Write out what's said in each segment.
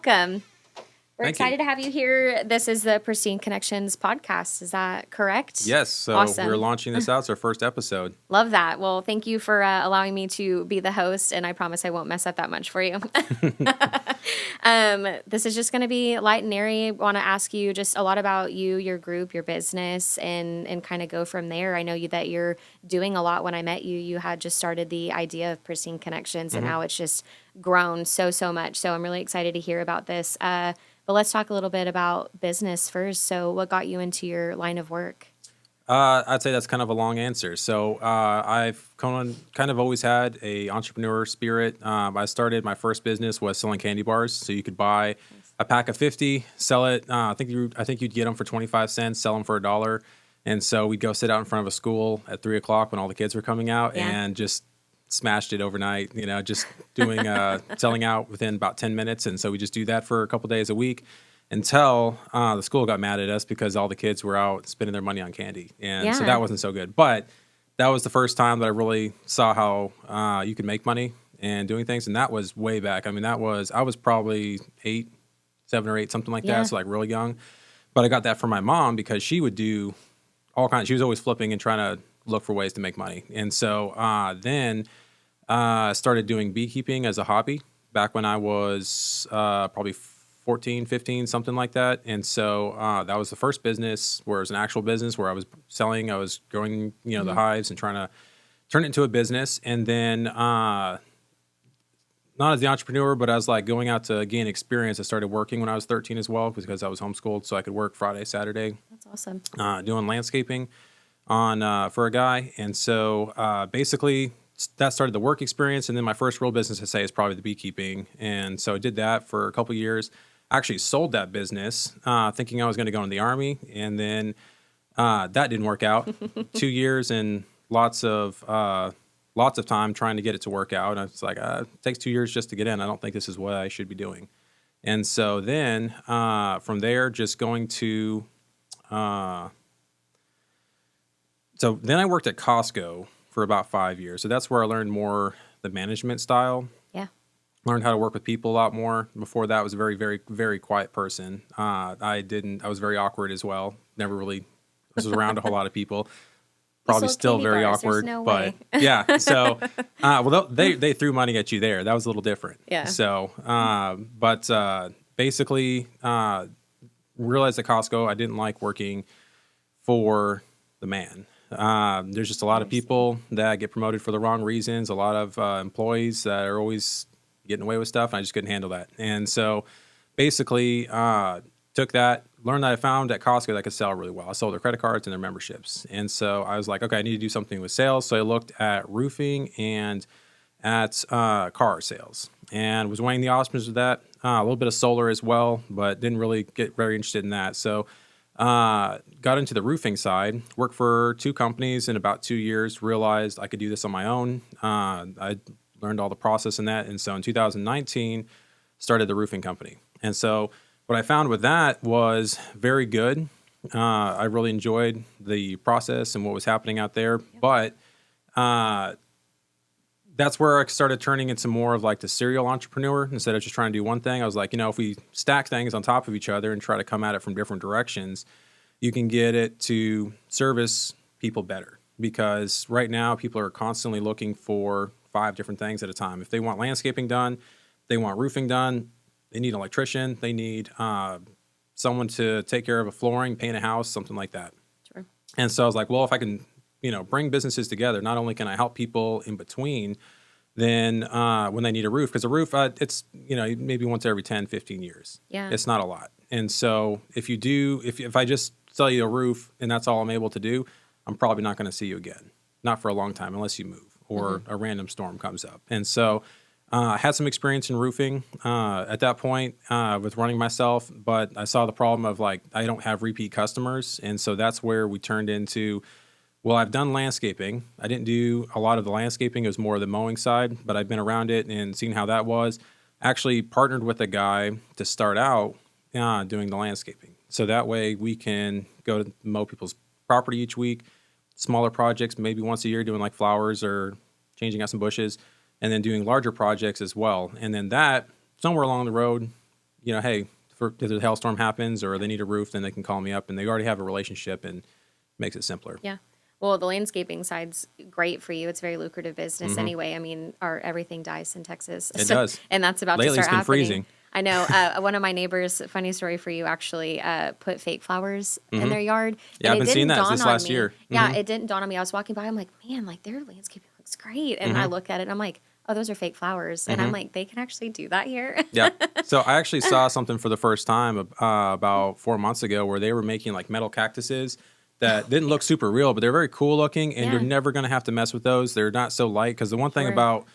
welcome. We're Thank excited you. to have you here. This is the Pristine Connections Podcast. Is that correct? Yes. So Awesome. we're launching this out. It's our first episode. Love that. Well, thank you for allowing me to be the host, and I promise I won't mess up that much for you. This is just going to be light and airy. I want to ask you just a lot about you, your group, your business, and kind of go from there. I know that you're doing a lot. When I met you, you had just started the idea of Pristine Connections, and now it's just grown so much. So I'm really excited to hear about this. But let's talk a little bit about business first. So what got you into your line of work? I'd say that's kind of a long answer. So I've kind of always had a entrepreneur spirit. I started my first business was selling candy bars. So you could buy a pack of 50, sell it. I think you'd get them for 25 cents, sell them for $1. And so we'd go sit out in front of a school at 3:00 when all the kids were coming out and just smashed it overnight. Just doing selling out within about 10 minutes. And so we just do that for a couple days a week. Until the school got mad at us because all the kids were out spending their money on candy. And so that wasn't so good. But that was the first time that I really saw how you could make money and doing things. And that was way back. I mean, I was probably 7 or 8, something like that. So like really young. But I got that from my mom because she would do all kinds. She was always flipping and trying to look for ways to make money. And so then I started doing beekeeping as a hobby back when I was probably 14, 15, something like that. And so that was the first business where it was an actual business where I was growing, the hives and trying to turn it into a business. And then not as the entrepreneur, but I was like going out to gain experience. I started working when I was 13 as well because I was homeschooled. So I could work Friday, Saturday. That's awesome. Doing landscaping for a guy. And so basically that started the work experience. And then my first real business, I say, is probably the beekeeping. And so I did that for a couple of years. Actually sold that business thinking I was going to go in the Army, and then that didn't work out. 2 years and lots of time trying to get it to work out. And I was like, it takes 2 years just to get in. I don't think this is what I should be doing. And so then from there, just going to so then I worked at Costco for about 5 years. So that's where I learned more the management style. Learned how to work with people a lot more. Before that, I was a very, very, very quiet person. I was very awkward as well. Never really was around a whole lot of people. Probably still very awkward. No but way. yeah, so they threw money at you there. That was a little different. Yeah. So, basically, realized at Costco I didn't like working for the man. There's just a lot of people that get promoted for the wrong reasons. A lot of employees that are always getting away with stuff, and I just couldn't handle that. And so basically took that, learned that I found at Costco that I could sell really well. I sold their credit cards and their memberships. And so I was like, okay, I need to do something with sales. So I looked at roofing and at car sales and was weighing the options of that. A little bit of solar as well, but didn't really get very interested in that. So got into the roofing side, worked for 2 companies in about 2 years, realized I could do this on my own. I learned all the process in that. And so in 2019, started the roofing company. And so what I found with that was very good. I really enjoyed the process and what was happening out there. But that's where I started turning into more of like the serial entrepreneur instead of just trying to do one thing. I was like, if we stack things on top of each other and try to come at it from different directions, you can get it to service people better. Because right now people are constantly looking for 5 different things at a time. If they want landscaping done, they want roofing done, they need an electrician, they need someone to take care of a flooring, paint a house, something like that. Sure. And so I was like, well, if I can, bring businesses together, not only can I help people in between, then when they need a roof, because a roof, it's, maybe once every 10, 15 years. Yeah. It's not a lot. And so if I just sell you a roof and that's all I'm able to do, I'm probably not going to see you again. Not for a long time unless you move or a random storm comes up. And so I had some experience in roofing at that point with running myself, but I saw the problem of like I don't have repeat customers. And so that's where we turned into, well, I've done landscaping. I didn't do a lot of the landscaping. It was more of the mowing side, but I've been around it and seen how that was. Actually partnered with a guy to start out doing the landscaping. So that way we can go to mow people's property each week. Smaller projects, maybe once a year, doing like flowers or changing out some bushes, and then doing larger projects as well. And then that, somewhere along the road, hey, if a hailstorm happens or they need a roof, then they can call me up, and they already have a relationship, and makes it simpler. Yeah. Well, the landscaping side's great for you. It's a very lucrative business anyway. I mean, everything dies in Texas. It does. And that's about Lately, to it's start been happening. freezing. I know. One of my neighbors, funny story for you, actually put fake flowers in their yard. Yeah, And I've been seeing that this last year. Yeah, it didn't dawn on me. I was walking by. I'm like, man, like their landscaping looks great. And I look at it and I'm like, oh, those are fake flowers. And I'm like, they can actually do that here. Yeah. So I actually saw something for the first time about 4 months ago where they were making like metal cactuses that didn't look super real, but they're very cool looking, and you're never going to have to mess with those. They're not so light, because the one thing about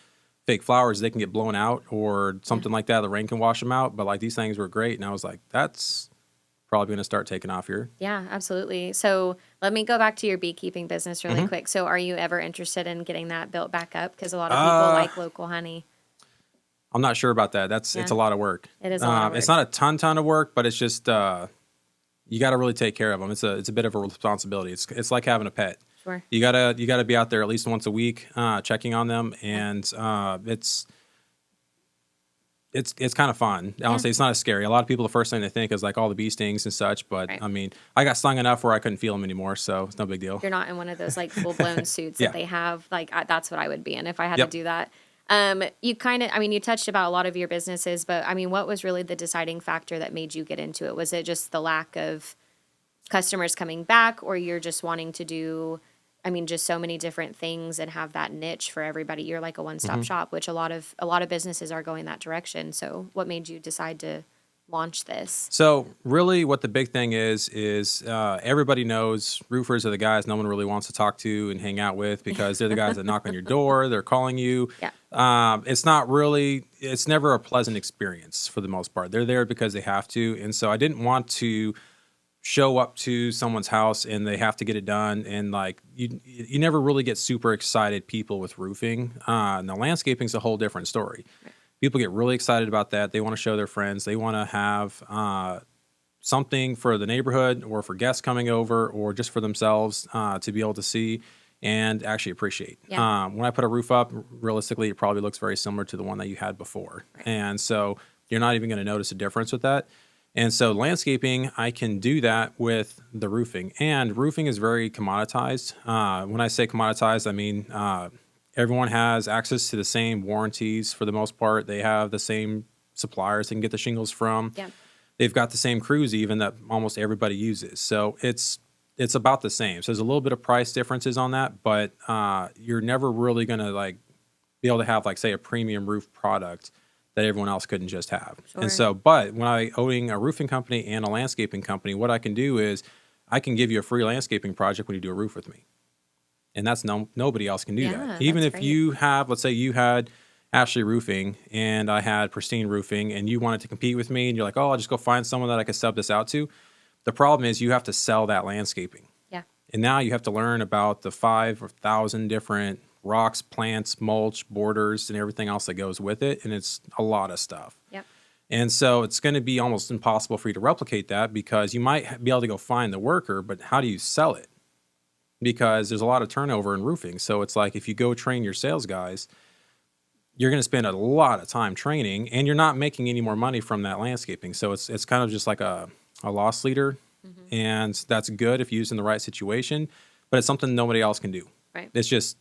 fake flowers, they can get blown out or something like that. The rain can wash them out, but like these things were great. And I was like, that's probably going to start taking off here. Yeah, absolutely. So let me go back to your beekeeping business really quick. So are you ever interested in getting that built back up? Because a lot of people like local honey. I'm not sure about that. It's a lot of work. It is a lot of work. It's not a ton of work, but it's just you got to really take care of them. It's a bit of a responsibility. It's like having a pet. Sure. You gotta be out there at least once a week, checking on them, and it's kind of fun. Honestly, it's not as scary. A lot of people, the first thing they think is like all the bee stings and such, but I mean, I got stung enough where I couldn't feel them anymore, so it's no big deal. You're not in one of those like full blown suits that they have. Like that's what I would be in if I had Yep. to do that. You you touched about a lot of your businesses, but I mean, what was really the deciding factor that made you get into it? Was it just the lack of customers coming back, or you're just wanting to do, just so many different things and have that niche for everybody? You're like a one-stop shop, which a lot of businesses are going that direction. So what made you decide to launch this? So really what the big thing is everybody knows roofers are the guys no one really wants to talk to and hang out with, because they're the guys that knock on your door, they're calling you. Yeah. It's never a pleasant experience for the most part. They're there because they have to. And so I didn't want to show up to someone's house and they have to get it done. And like, you never really get super excited people with roofing. Now landscaping's a whole different story. Right. People get really excited about that. They want to show their friends. They want to have something for the neighborhood or for guests coming over or just for themselves to be able to see and actually appreciate. Yeah. When I put a roof up, realistically, it probably looks very similar to the one that you had before. Right. And so you're not even going to notice a difference with that. And so landscaping, I can do that with the roofing. And roofing is very commoditized. When I say commoditized, I mean everyone has access to the same warranties for the most part. They have the same suppliers they can get the shingles from. Yeah. They've got the same crews even that almost everybody uses. So it's about the same. So there's a little bit of price differences on that, but you're never really going to like be able to have like, say, a premium roof product that everyone else couldn't just have. Sure. And so, but when I owning a roofing company and a landscaping company, what I can do is I can give you a free landscaping project when you do a roof with me. And that's nobody else can do that. Even if great. you have, let's say you had Ashley Roofing and I had Pristine Roofing and you wanted to compete with me and you're like, oh, I'll just go find someone that I can sub this out to. The problem is you have to sell that landscaping. Yeah. And now you have to learn about the 5,000 different rocks, plants, mulch, borders, and everything else that goes with it. And it's a lot of stuff. Yep. And so it's going to be almost impossible for you to replicate that because you might be able to go find the worker, but how do you sell it? Because there's a lot of turnover in roofing. So it's like if you go train your sales guys, you're going to spend a lot of time training and you're not making any more money from that landscaping. So it's kind of just like a loss leader. Mm-hmm. And that's good if used in the right situation, but it's something nobody else can do. Right. It's just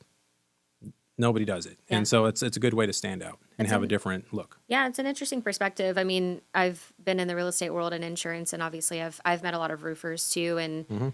nobody does it. Yeah. And so it's a good way to stand out and have a different look. Yeah, it's an interesting perspective. I mean, I've been in the real estate world and insurance, and obviously I've met a lot of roofers too. And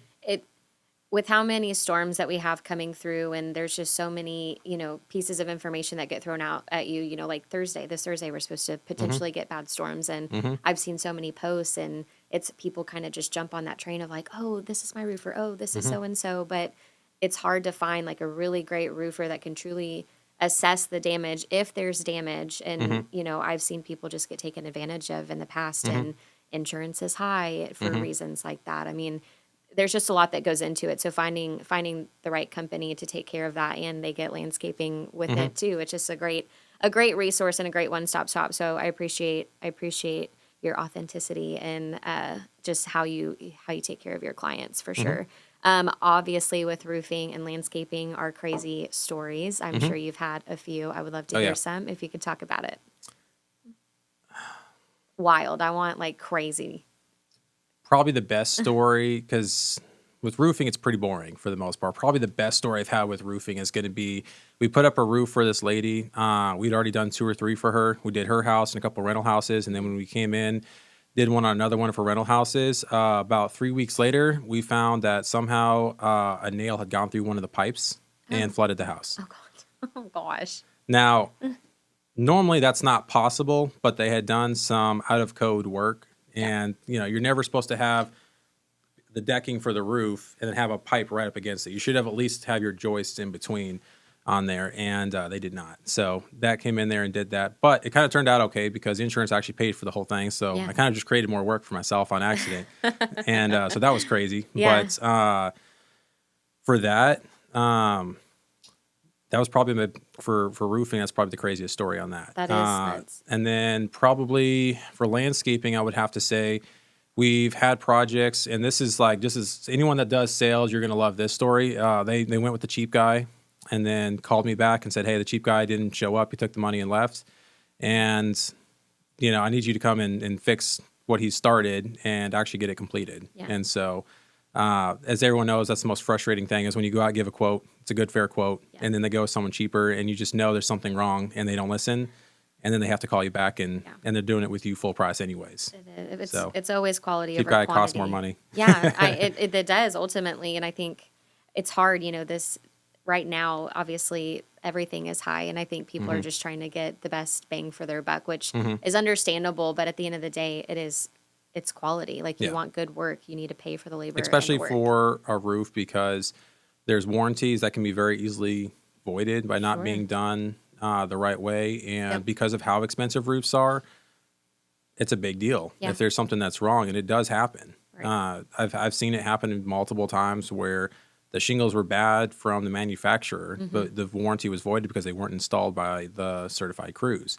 with how many storms that we have coming through, and there's just so many, pieces of information that get thrown out at you, like this Thursday, we're supposed to potentially get bad storms. And I've seen so many posts, and it's people kind of just jump on that train of like, oh, this is my roofer. Oh, this is so-and-so. But it's hard to find like a really great roofer that can truly assess the damage if there's damage. And, I've seen people just get taken advantage of in the past, and insurance is high for reasons like that. I mean, there's just a lot that goes into it. So finding the right company to take care of that, and they get landscaping with it too. It's just a great resource and a great one-stop shop. So I appreciate your authenticity and just how you take care of your clients for sure. Obviously with roofing and landscaping are crazy stories. I'm sure you've had a few. I would love to hear some if you could talk about it. wild. I want like crazy. Probably the best story, because with roofing, it's pretty boring for the most part. Probably the best story I've had with roofing is going to be, we put up a roof for this lady. We'd already done 2 or 3 for her. We did her house and a couple rental houses. And then when we came in, did one on another one for rental houses. About 3 weeks later, we found that somehow a nail had gone through one of the pipes and flooded the house. Oh God. Oh gosh. Now, normally that's not possible, but they had done some out of code work. And, you're never supposed to have the decking for the roof and then have a pipe right up against it. You should have at least have your joists in between on there, and they did not. So that came in there and did that. But it kind of turned out okay because insurance actually paid for the whole thing. So I kind of just created more work for myself on accident. And so that was crazy. Yeah. But for that, that was probably for roofing. That's probably the craziest story on that. That is nuts. And then probably for landscaping, I would have to say we've had projects, and this is anyone that does sales, you're going to love this story. They went with the cheap guy and then called me back and said, hey, the cheap guy didn't show up. He took the money and left. And, I need you to come and fix what he started and actually get it completed. Yeah. And so as everyone knows, that's the most frustrating thing is when you go out and give a quote, it's a good, fair quote, and then they go with someone cheaper and you just know there's something wrong and they don't listen. And then they have to call you back and they're doing it with you full price anyways. It's always quality cheap over guy quantity. costs more money. Yeah, it does ultimately. And I think it's hard, this right now, obviously everything is high. And I think people are just trying to get the best bang for their buck, which is understandable. But at the end of the day, it's quality. Like you want good work, you need to pay for the labor. Especially and the work. for a roof, because there's warranties that can be very easily voided by not being done the right way. And because of how expensive roofs are, it's a big deal if there's something that's wrong, and it does happen. Right. I've seen it happen multiple times where the shingles were bad from the manufacturer, but the warranty was voided because they weren't installed by the certified crews.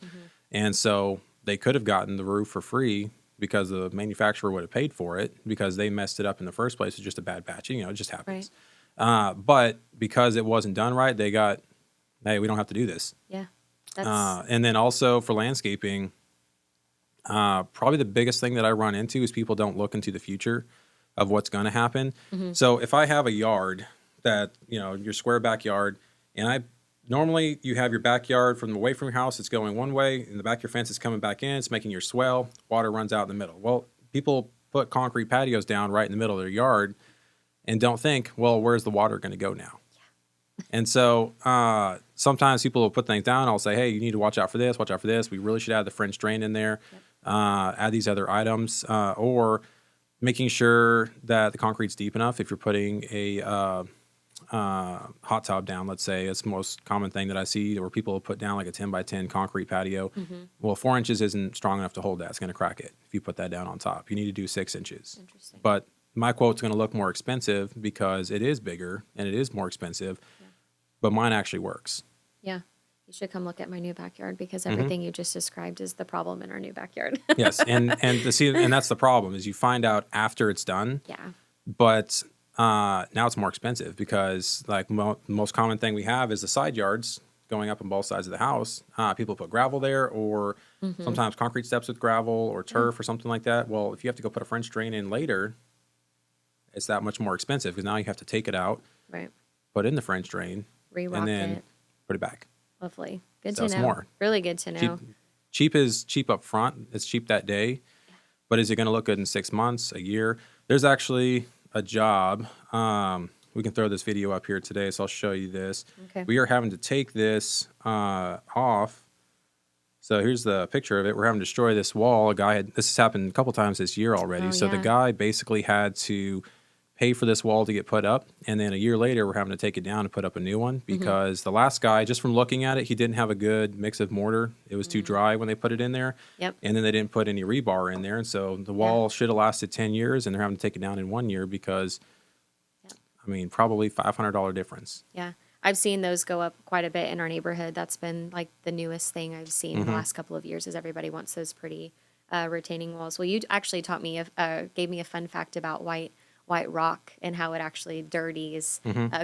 And so they could have gotten the roof for free because the manufacturer would have paid for it because they messed it up in the first place. It's just a bad batch. It just happens. Right. But because it wasn't done right, they got, hey, we don't have to do this. Yeah. And then also for landscaping, probably the biggest thing that I run into is people don't look into the future of what's going to happen. So if I have a yard that, your square backyard, and normally you have your backyard from away from your house, it's going one way, and the back of your fence is coming back in, it's making your swell, water runs out in the middle. Well, people put concrete patios down right in the middle of their yard and don't think, well, where's the water going to go now? And so sometimes people will put things down. I'll say, hey, you need to watch out for this, watch out for this. We really should add the French drain in there, add these other items, or making sure that the concrete's deep enough. If you're putting a hot tub down, let's say, it's the most common thing that I see, where people will put down like a 10 by 10 concrete patio. Well, 4 inches isn't strong enough to hold that. It's going to crack it if you put that down on top. You need to do 6 inches. Interesting. But my quote's going to look more expensive because it is bigger and it is more expensive, but mine actually works. Yeah. You should come look at my new backyard because everything you just described is the problem in our new backyard. Yes, and that's the problem is you find out after it's done. Yeah. But now it's more expensive because like most common thing we have is the side yards going up on both sides of the house. People put gravel there, or sometimes concrete steps with gravel or turf or something like that. Well, if you have to go put a French drain in later, it's that much more expensive because now you have to take it out, right? Put in the French drain, re-rock and then it. Put it back. Lovely. Good So to it's know. more. Really good to know. Cheap is cheap up front. It's cheap that day. But is it going to look good in 6 months, a year? There's actually a job. We can throw this video up here today, so I'll show you this. Okay. We are having to take this off. So here's the picture of it. We're having to destroy this wall. This has happened a couple times this year already. Oh, so the yeah. guy basically had to pay for this wall to get put up, and then a year later we're having to take it down and put up a new one because the last guy, just from looking at it, he didn't have a good mix of mortar. It was too dry when they put it in there. Yep. And then they didn't put any rebar in there, and so the wall should have lasted 10 years, and they're having to take it down in 1 year because, probably $500 difference. Yeah. I've seen those go up quite a bit in our neighborhood. That's been like the newest thing I've seen the last couple of years is everybody wants those pretty retaining walls. Well, you actually gave me a fun fact about white white rock and how it actually dirties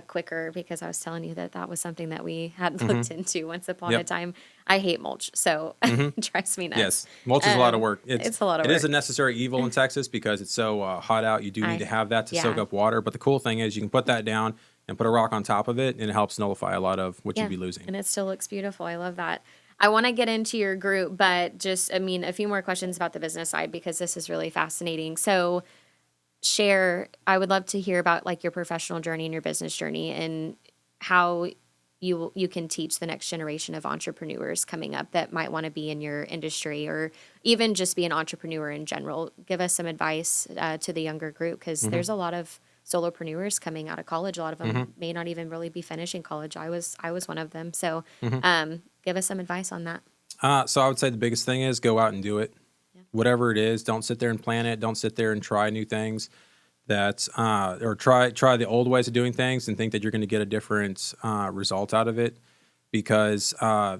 quicker, because I was telling you that was something that we had looked into once upon a Yep. time. I hate mulch, so it drives me nuts. Yes, mulch is a lot of work. It's a lot of It is a work. necessary evil in Texas because it's so hot out. You do need to have that to soak Yeah. up water. But the cool thing is you can put that down and put a rock on top of it, and it helps nullify a lot of what you'd be losing. And it still looks beautiful. I love that. I want to get into your group, but just, I mean, a few more questions about the business side, because this is really fascinating. So I would love to hear about like your professional journey and your business journey, and how you can teach the next generation of entrepreneurs coming up that might want to be in your industry, or even just be an entrepreneur in general. Give us some advice to the younger group, because there's a lot of solopreneurs coming out of college. A lot of them may not even really be finishing college. I was one of them. So give us some advice on that. So I would say the biggest thing is go out and do it. Whatever it is, don't sit there and plan it. Don't sit there and try new things or try the old ways of doing things and think that you're going to get a different result out of it, because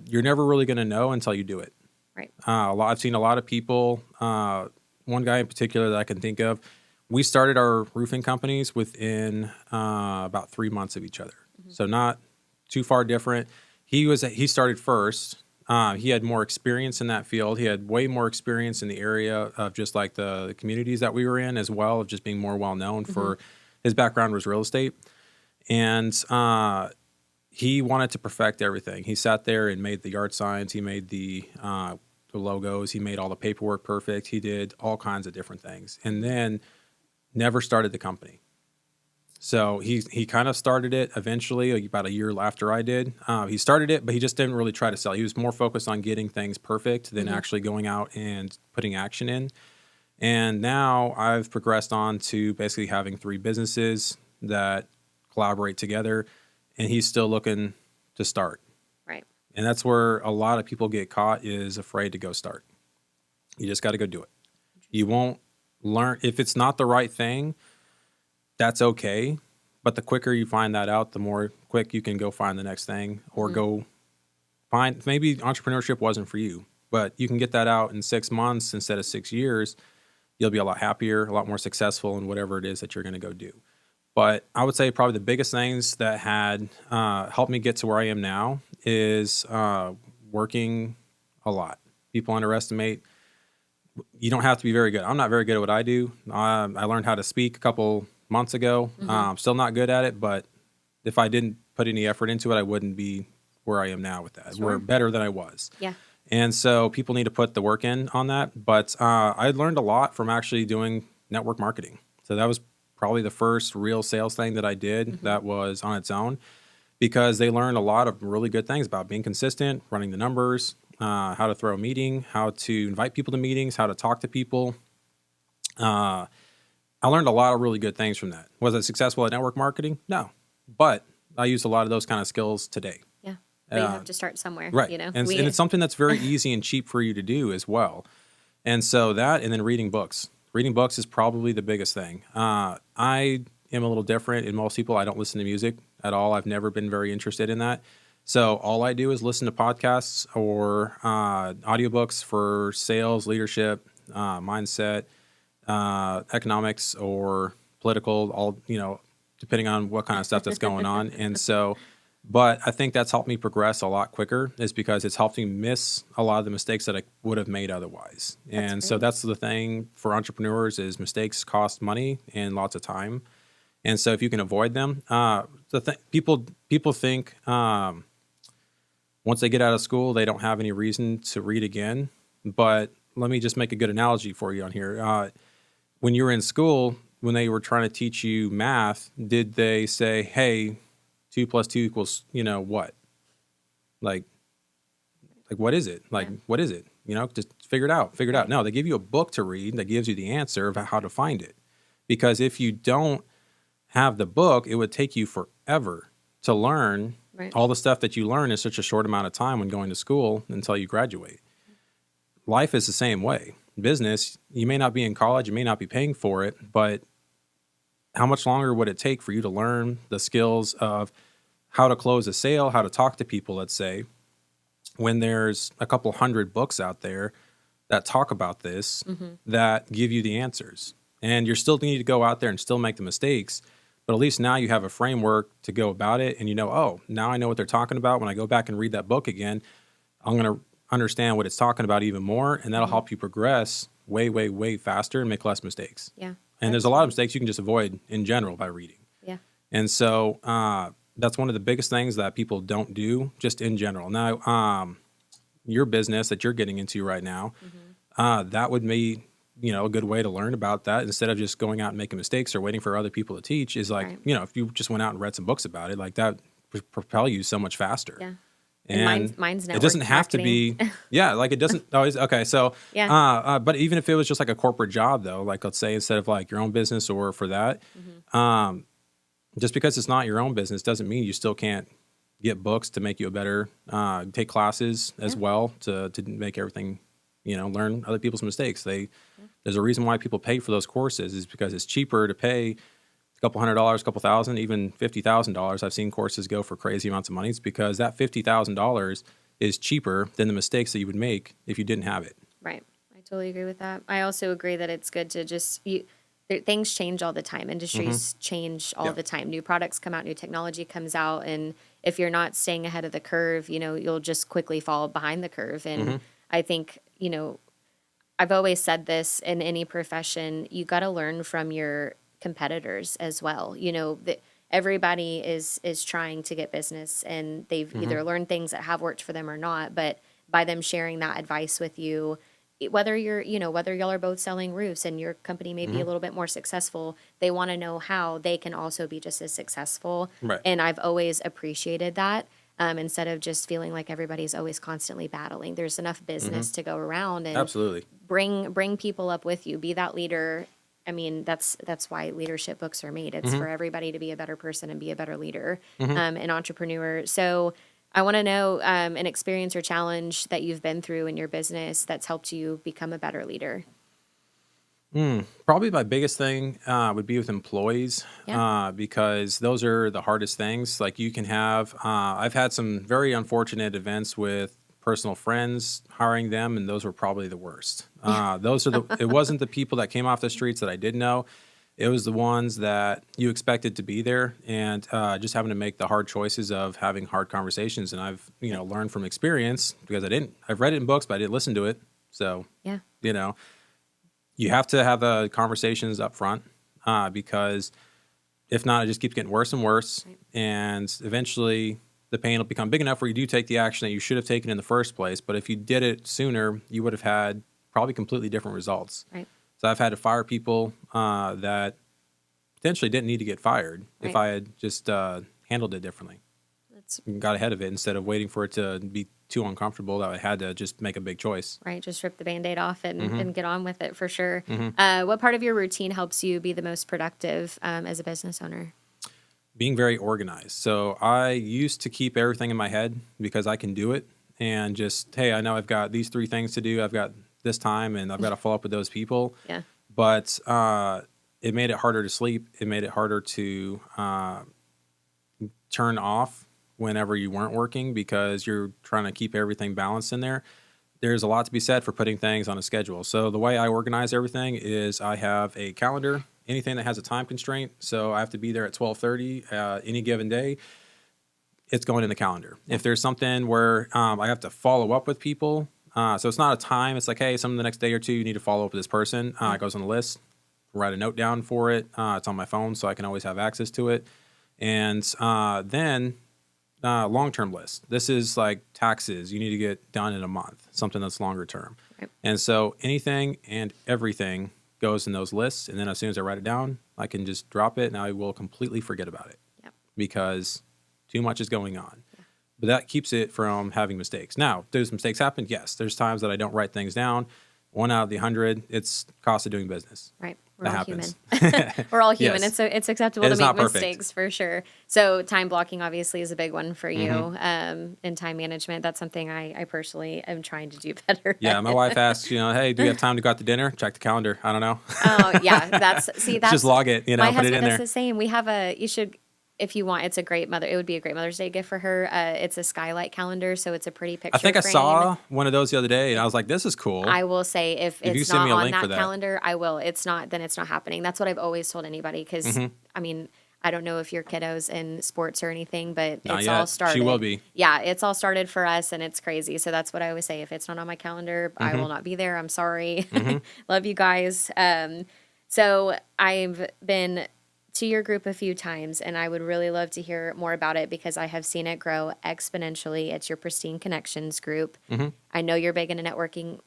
you're never really going to know until you do it. Right. I've seen a lot of people. One guy in particular that I can think of, we started our roofing companies within about 3 months of each other, so not too far different. He started first. He had more experience in that field. He had way more experience in the area of just like the communities that we were in, as well, of just being more well known for his background was real estate. And he wanted to perfect everything. He sat there and made the yard signs. He made the logos. He made all the paperwork perfect. He did all kinds of different things, and then never started the company. So he kind of started it eventually, about a year after I did. He started it, but he just didn't really try to sell. He was more focused on getting things perfect than actually going out and putting action in. And now I've progressed on to basically having 3 businesses that collaborate together, and he's still looking to start. Right. And that's where a lot of people get caught, is afraid to go start. You just got to go do it. You won't learn if it's not the right thing. That's okay, but the quicker you find that out, the more quick you can go find the next thing, or go find, maybe entrepreneurship wasn't for you, but you can get that out in 6 months instead of 6 years. You'll be a lot happier, a lot more successful in whatever it is that you're going to go do. But I would say probably the biggest things that had helped me get to where I am now is working a lot. People underestimate. You don't have to be very good. I'm not very good at what I do. I learned how to speak a couple months ago. I'm still not good at it, but if I didn't put any effort into it, I wouldn't be where I am now with that. Sure. We're better than I was. Yeah. And so people need to put the work in on that. But I learned a lot from actually doing network marketing. So that was probably the first real sales thing that I did that was on its own, because they learned a lot of really good things about being consistent, running the numbers, how to throw a meeting, how to invite people to meetings, how to talk to people. I learned a lot of really good things from that. Was I successful at network marketing? No. But I use a lot of those kind of skills today. Yeah. But you have to start somewhere. Right. You know? And it's something that's very easy and cheap for you to do as well. And so that, and then reading books. Reading books is probably the biggest thing. I am a little different in most people. I don't listen to music at all. I've never been very interested in that. So all I do is listen to podcasts or audiobooks for sales, leadership, mindset, economics, or political, all, depending on what kind of stuff that's going on. And so, but I think that's helped me progress a lot quicker, is because it's helped me miss a lot of the mistakes that I would have made otherwise. And so that's the thing for entrepreneurs, is mistakes cost money and lots of time. And so if you can avoid them, people think once they get out of school, they don't have any reason to read again. But let me just make a good analogy for you on here. When you were in school, when they were trying to teach you math, did they say, hey, 2 + 2 equals, what? Like what is it? What is it? Just figure it out. No, they give you a book to read that gives you the answer of how to find it. Because if you don't have the book, it would take you forever to learn all the stuff that you learn in such a short amount of time when going to school until you graduate. Life is the same way. Business, you may not be in college, you may not be paying for it, but how much longer would it take for you to learn the skills of how to close a sale, how to talk to people, let's say, when there's a couple hundred books out there that talk about this, that give you the answers? And you're still need to go out there and still make the mistakes. But at least now you have a framework to go about it. And oh, now I know what they're talking about. When I go back and read that book again, I'm going to understand what it's talking about even more. And that'll help you progress way, way, way faster and make less mistakes. Yeah. And there's a lot of mistakes you can just avoid in general by reading. Yeah. And so that's one of the biggest things that people don't do just in general. Now, your business that you're getting into right now, that would be, a good way to learn about that instead of just going out and making mistakes or waiting for other people to teach is like, if you just went out and read some books about it, like that would propel you so much faster. Yeah. And mine's it doesn't have to be, like it doesn't always, okay. So, but even if it was just like a corporate job though, like let's say instead of like your own business or for that, just because it's not your own business doesn't mean you still can't get books to make you a better, take classes as well to make everything, learn other people's mistakes. There's a reason why people pay for those courses is because it's cheaper to pay a couple $100, a couple thousand, even $50,000. I've seen courses go for crazy amounts of money. It's because that $50,000 is cheaper than the mistakes that you would make if you didn't have it. Right. I totally agree with that. I also agree that it's good to just things change all the time. Industries change all the time. New products come out, new technology comes out, and if you're not staying ahead of the curve, you'll just quickly fall behind the curve. And I think, I've always said this in any profession, you got to learn from your competitors as well. That everybody is trying to get business, and they've either learned things that have worked for them or not, but by them sharing that advice with you, whether whether y'all are both selling roofs and your company may be a little bit more successful, they want to know how they can also be just as successful. Right. And I've always appreciated that. Instead of just feeling like everybody's always constantly battling, there's enough business to go around, and Absolutely. bring people up with you. Be that leader. I mean, that's why leadership books are made. It's for everybody to be a better person and be a better leader, an entrepreneur. So I want to know an experience or challenge that you've been through in your business that's helped you become a better leader. Probably my biggest thing would be with employees because those are the hardest things. Like you can have, I've had some very unfortunate events with personal friends, hiring them, and those were probably the worst. It wasn't the people that came off the streets that I did know. It was the ones that you expected to be there, and just having to make the hard choices of having hard conversations. And I've, learned from experience because I've read it in books, but I didn't listen to it. So, you have to have the conversations up front because if not, it just keeps getting worse and worse. Right. And eventually the pain will become big enough where you do take the action that you should have taken in the first place. But if you did it sooner, you would have had probably completely different results. Right. So I've had to fire people that potentially didn't need to get fired if I had just handled it differently. Got ahead of it instead of waiting for it to be too uncomfortable that I had to just make a big choice. Right, just rip the Band-Aid off and get on with it for sure. What part of your routine helps you be the most productive as a business owner? Being very organized. So I used to keep everything in my head because I can do it and just, hey, I know I've got these 3 things to do. I've got this time and I've got to follow up with those people. Yeah. But it made it harder to sleep. It made it harder to turn off whenever you weren't working because you're trying to keep everything balanced in there. There's a lot to be said for putting things on a schedule. So the way I organize everything is I have a calendar, anything that has a time constraint. So I have to be there at 12:30 any given day. It's going in the calendar. If there's something where I have to follow up with people, so it's not a time. It's like, hey, the next day or two, you need to follow up with this person. It goes on the list. Write a note down for it. It's on my phone, so I can always have access to it. And then long-term list. This is like taxes you need to get done in a month, something that's longer term. Right. And so anything and everything goes in those lists. And then as soon as I write it down, I can just drop it and I will completely forget about it because too much is going on. Yeah. But that keeps it from having mistakes. Now, do mistakes happen? Yes. There's times that I don't write things down. 1 out of the 100, it's cost of doing business. Right. We're all human. We're all human. Yes. It's acceptable to make mistakes perfect. For sure. So time blocking obviously is a big one for you in time management. That's something I personally am trying to do better. Yeah, my wife asks, hey, do you have time to go out to dinner? Check the calendar. I don't know. Oh, yeah. That's just log it, my put it in there. My husband is the same. We have if you want, it would be a great Mother's Day gift for her. It's a skylight calendar, so it's a pretty I picture think I frame. saw one of those the other day, and I was like, "This is cool." I will say if If you it's send not me a on link for that that, calendar, I will. It's not, then it's not happening. That's what I've always told anybody because, I mean, I don't know if your kiddo's in sports or anything, but not it's yet. all started. She will be. Yeah, it's all started for us, and it's crazy. So that's what I always say. If it's not on my calendar, I will not be there. I'm sorry. Love you guys. So I've been to your group a few times, and I would really love to hear more about it because I have seen it grow exponentially. It's your Pristine Connections Group. I know you're big into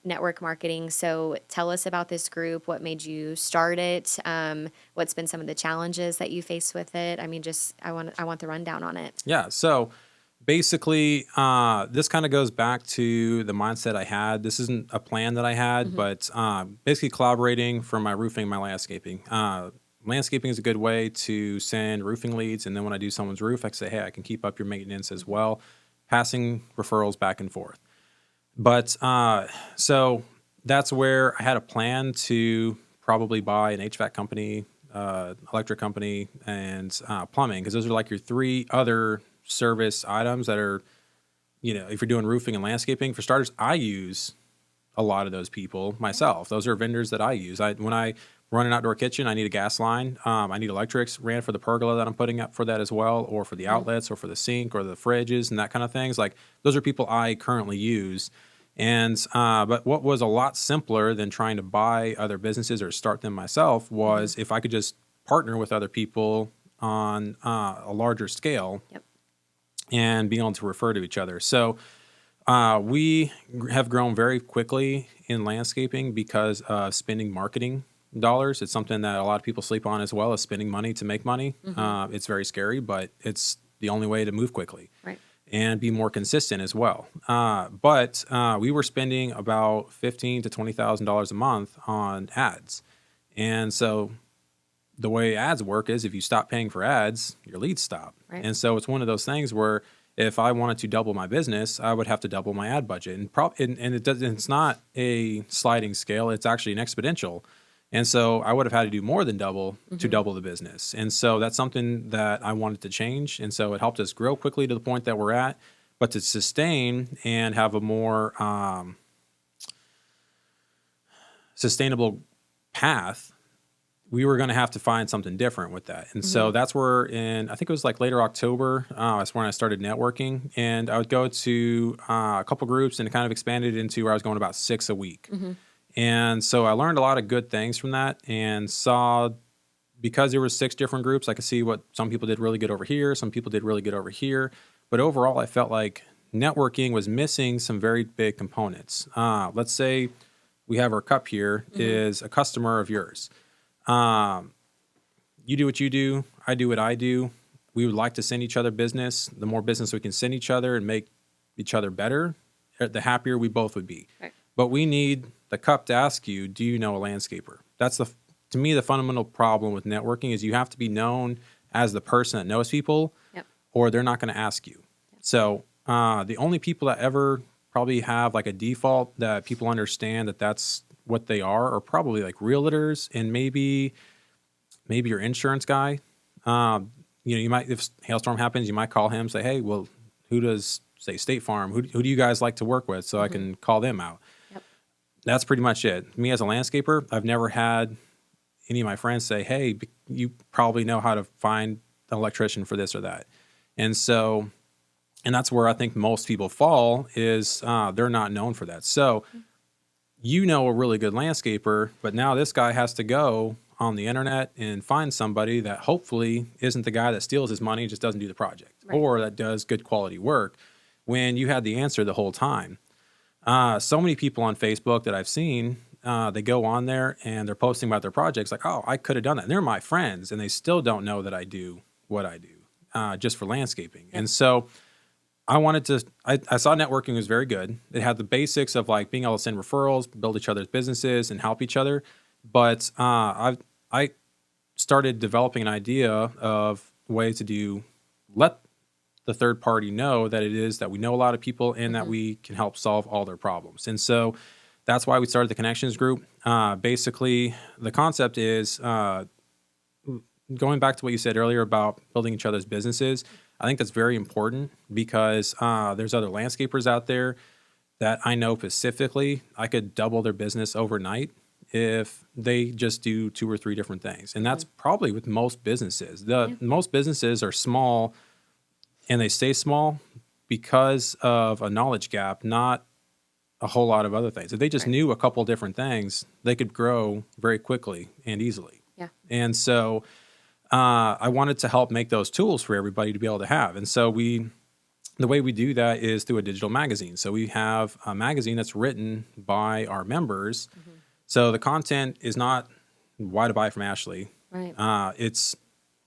network marketing. So tell us about this group. What made you start it? What's been some of the challenges that you face with it? I mean, I want the rundown on it. Yeah. So basically, this kind of goes back to the mindset I had. This isn't a plan that I had, but basically collaborating for my roofing and my landscaping. Landscaping is a good way to send roofing leads. And then when I do someone's roof, I can say, hey, I can keep up your maintenance as well, passing referrals back and forth. But so that's where I had a plan to probably buy an HVAC company, electric company, and plumbing, because those are like your three other service items that are, if you're doing roofing and landscaping. For starters, I use a lot of those people myself. Those are vendors that I use. When I run an outdoor kitchen, I need a gas line. I need electrics ran for the pergola that I'm putting up for that as well, or for the outlets, or for the sink, or the fridges, and that kind of things. Like, those are people I currently use. And but what was a lot simpler than trying to buy other businesses or start them myself was if I could just partner with other people on a larger scale and being able to refer to each other. So we have grown very quickly in landscaping because of spending marketing dollars. It's something that a lot of people sleep on as well, as spending money to make money. It's very scary, but it's the only way to move quickly. Right. And be more consistent as well. But we were spending about $15,000 to $20,000 a month on ads. And so the way ads work is if you stop paying for ads, your leads stop. Right. And so it's one of those things where if I wanted to double my business, I would have to double my ad budget. And it's not a sliding scale, it's actually an exponential. And so I would have had to do more than double to double the business. And so that's something that I wanted to change. And so it helped us grow quickly to the point that we're at, but to sustain and have a more sustainable path, we were going to have to find something different with that. And so that's where I think it was like later October, that's when I started networking. And I would go to a couple groups, and it kind of expanded into where I was going about 6 a week. And so I learned a lot of good things from that, and saw, because there were 6 different groups, I could see what some people did really good over here, some people did really good over here. But overall, I felt like networking was missing some very big components. Let's say we have our cup here is a customer of yours. You do what you do, I do what I do. We would like to send each other business. The more business we can send each other and make each other better, the happier we both would be. Right. But we need the cup to ask you, do you know a landscaper? That's to me, the fundamental problem with networking is you have to be known as the person that knows people, or they're not going to ask you. So the only people that ever probably have like a default that people understand that that's what they are probably like realtors, and maybe your insurance guy. You might, if hailstorm happens, you might call him and say, hey, well, who does, say, State Farm? Who do you guys like to work with? So I can call them out. That's pretty much it. Me as a landscaper, I've never had any of my friends say, hey, you probably know how to find an electrician for this or that. And so, and that's where I think most people fall is they're not known for that. So you know a really good landscaper, but now this guy has to go on the internet and find somebody that hopefully isn't the guy that steals his money and just doesn't do the project, or that does good quality work, when you had the answer the whole time. So many people on Facebook that I've seen, they go on there and they're posting about their projects like, oh, I could have done that. And they're my friends, and they still don't know that I do what I do just for landscaping. And so I saw networking was very good. It had the basics of like being able to send referrals, build each other's businesses, and help each other. But I started developing an idea of ways to let the third party know that it is that we know a lot of people and that we can help solve all their problems. And so that's why we started the Connections Group. Basically, the concept is going back to what you said earlier about building each other's businesses, I think that's very important because there's other landscapers out there that I know specifically I could double their business overnight if they just do 2 or 3 different things. And that's probably with most businesses. Most businesses are small and they stay small because of a knowledge gap, not a whole lot of other things. If they just knew a couple different things, they could grow very quickly and easily. Yeah. And so I wanted to help make those tools for everybody to be able to have. And so the way we do that is through a digital magazine. So we have a magazine that's written by our members. So the content is not why to buy from Ashley. Right. It's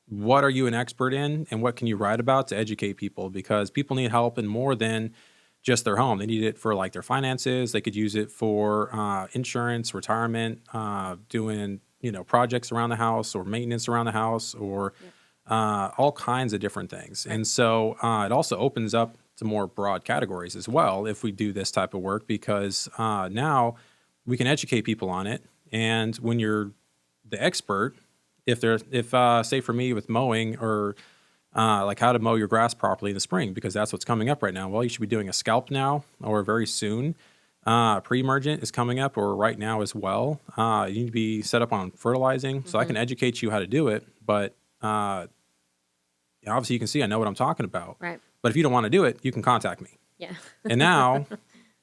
what are you an expert in and what can you write about to educate people, because people need help in more than just their home. They need it for like their finances. They could use it for insurance, retirement, doing projects around the house or maintenance around the house, or all kinds of different things. And so it also opens up to more broad categories as well if we do this type of work, because now we can educate people on it. And when you're the expert, if say for me with mowing or like how to mow your grass properly in the spring, because that's what's coming up right now. Well, you should be doing a scalp now or very soon. Pre-emergent is coming up or right now as well. You need to be set up on fertilizing. So I can educate you how to do it, but obviously you can see I know what I'm talking about. Right. But if you don't want to do it, you can contact me. Yeah. And now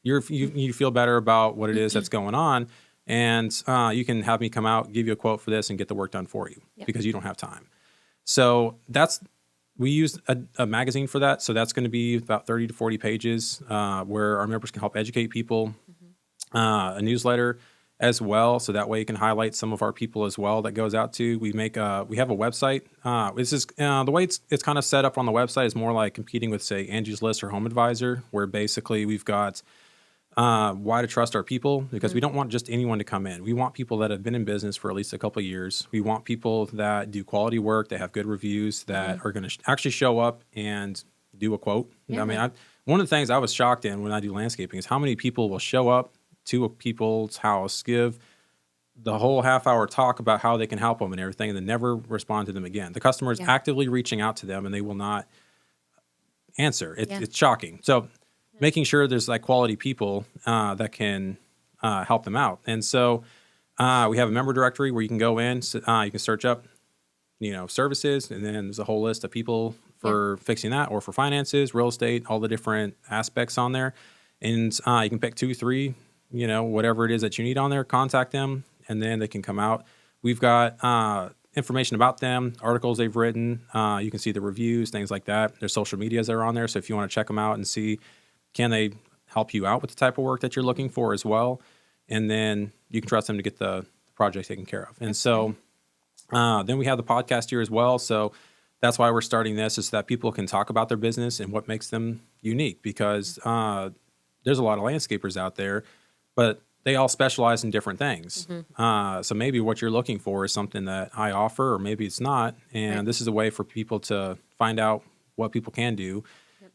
you feel better about what it is that's going on. And you can have me come out, give you a quote for this and get the work done for you because you don't have time. So we use a magazine for that. So that's going to be about 30 to 40 pages where our members can help educate people. A newsletter as well. So that way you can highlight some of our people as well that goes out to. We have a website. This is the way it's kind of set up on the website is more like competing with, say, Angie's List or Home Advisor, where basically we've got why to trust our people, because we don't want just anyone to come in. We want people that have been in business for at least a couple of years. We want people that do quality work, that have good reviews, that are going to actually show up and do a quote. Yeah. I mean, one of the things I was shocked in when I do landscaping is how many people will show up to a people's house, give the whole half-hour talk about how they can help them and everything, and then never respond to them again. The customer is actively reaching out to them, and they will not answer. It's shocking. So making sure there's like quality people that can help them out. And so we have a member directory where you can go in, you can search up, services, and then there's a whole list of people for fixing that or for finances, real estate, all the different aspects on there. And you can pick 2, 3, whatever it is that you need on there, contact them, and then they can come out. We've got information about them, articles they've written. You can see the reviews, things like that. There's social medias that are on there. So if you want to check them out and see, can they help you out with the type of work that you're looking for as well? And then you can trust them to get the project taken care of. And so then we have the podcast here as well. So that's why we're starting this, is so that people can talk about their business and what makes them unique, because there's a lot of landscapers out there, but they all specialize in different things. So maybe what you're looking for is something that I offer, or maybe it's not. And this is a way for people to find out what people can do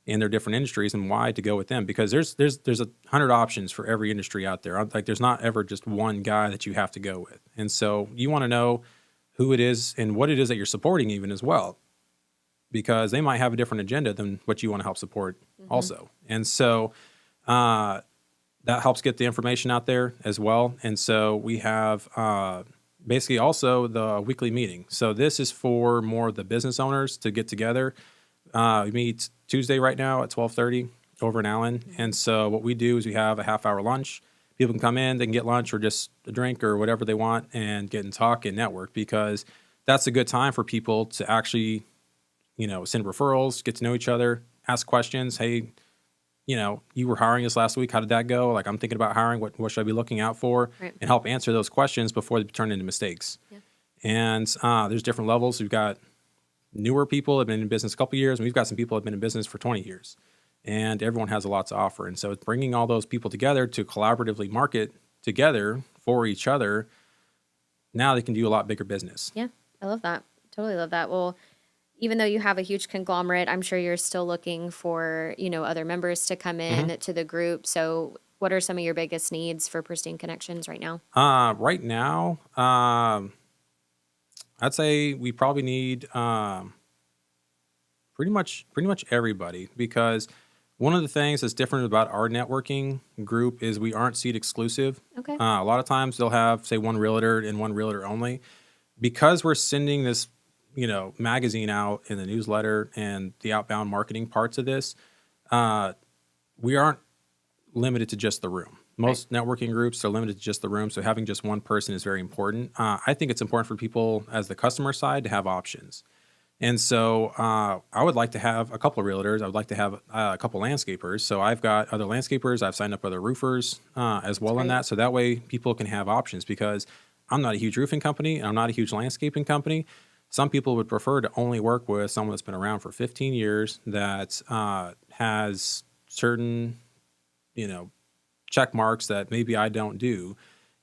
in their different industries and why to go with them, because there's 100 options for every industry out there. Like there's not ever just one guy that you have to go with. And so you want to know who it is and what it is that you're supporting even as well, because they might have a different agenda than what you want to help support also. And so that helps get the information out there as well. And so we have basically also the weekly meeting. So this is for more of the business owners to get together. We meet Tuesday right now at 12:30 over in Allen. And so what we do is we have a half-hour lunch. People can come in, they can get lunch or just a drink or whatever they want and get and talk and network, because that's a good time for people to actually, send referrals, get to know each other, ask questions. Hey, you were hiring us last week. How did that go? Like, I'm thinking about hiring. What should I be looking out for? Right. And help answer those questions before they turn into mistakes. Yeah. And there's different levels. We've got newer people that have been in business a couple of years, and we've got some people that have been in business for 20 years. And everyone has a lot to offer. And so it's bringing all those people together to collaboratively market together for each other. Now they can do a lot bigger business. Yeah, I love that. Totally love that. Well, even though you have a huge conglomerate, I'm sure you're still looking for, other members to come in to the group. So what are some of your biggest needs for Pristine Connections right now? Right now, I'd say we probably need pretty much everybody, because one of the things that's different about our networking group is we aren't seat exclusive. Okay. A lot of times they'll have, say, one realtor and one realtor only. Because we're sending this, magazine out in the newsletter and the outbound marketing parts of this, we aren't limited to just the room. Most networking groups are limited to just the room, so having just one person is very important. I think it's important for people as the customer side to have options. And so I would like to have a couple of realtors. I would like to have a couple landscapers. So I've got other landscapers. I've signed up other roofers as well on great. that. So that way people can have options, because I'm not a huge roofing company and I'm not a huge landscaping company. Some people would prefer to only work with someone that's been around for 15 years that has certain, check marks that maybe I don't do.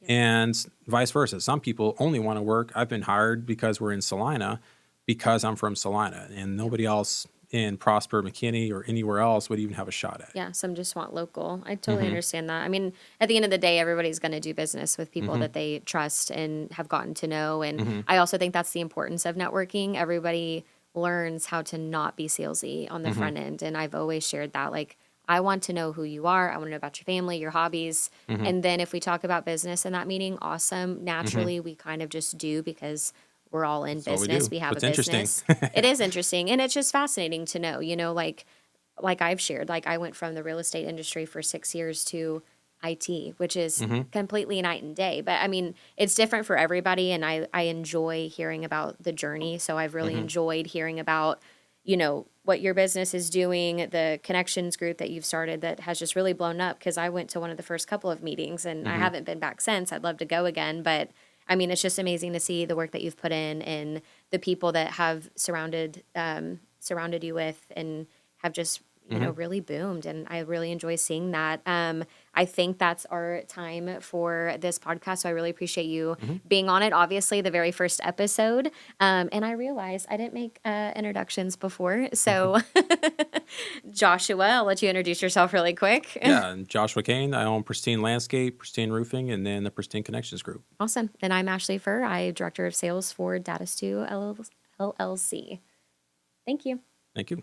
And vice versa. Some people only want to work. I've been hired because we're in Salina, because I'm from Salina, and nobody else in Prosper, McKinney, or anywhere else would even have a shot at it. Yeah, some just want local. I totally understand that. I mean, at the end of the day, everybody's going to do business with people that they trust and have gotten to know. And I also think that's the importance of networking. Everybody learns how to not be salesy on the front end. And I've always shared that. Like, I want to know who you are. I want to know about your family, your hobbies. And then if we talk about business in that meeting, awesome. Naturally, we kind of just do, because we're all in That's all we business. do. We have It's a interesting. business. It is interesting. And it's just fascinating to know, like I've shared, like I went from the real estate industry for 6 years to IT, which is completely night and day. But I mean, it's different for everybody. And I enjoy hearing about the journey. So I've really enjoyed hearing about, what your business is doing, the connections group that you've started that has just really blown up. Cause I went to one of the first couple of meetings and I haven't been back since. I'd love to go again. But I mean, it's just amazing to see the work that you've put in and the people that have surrounded you with and have just really boomed. And I really enjoy seeing that. I think that's our time for this podcast. So I really appreciate you being on it. Obviously, the very first episode. And I realized I didn't make introductions before. So Joshua, I'll let you introduce yourself really quick. Yeah, and Joshua Koehn. I own Pristine Landscape, Pristine Roofing, and then the Pristine Connections Group. Awesome. And I'm Ashley Furr. I'm Director of Sales for Data2 LLC. Thank you. Thank you.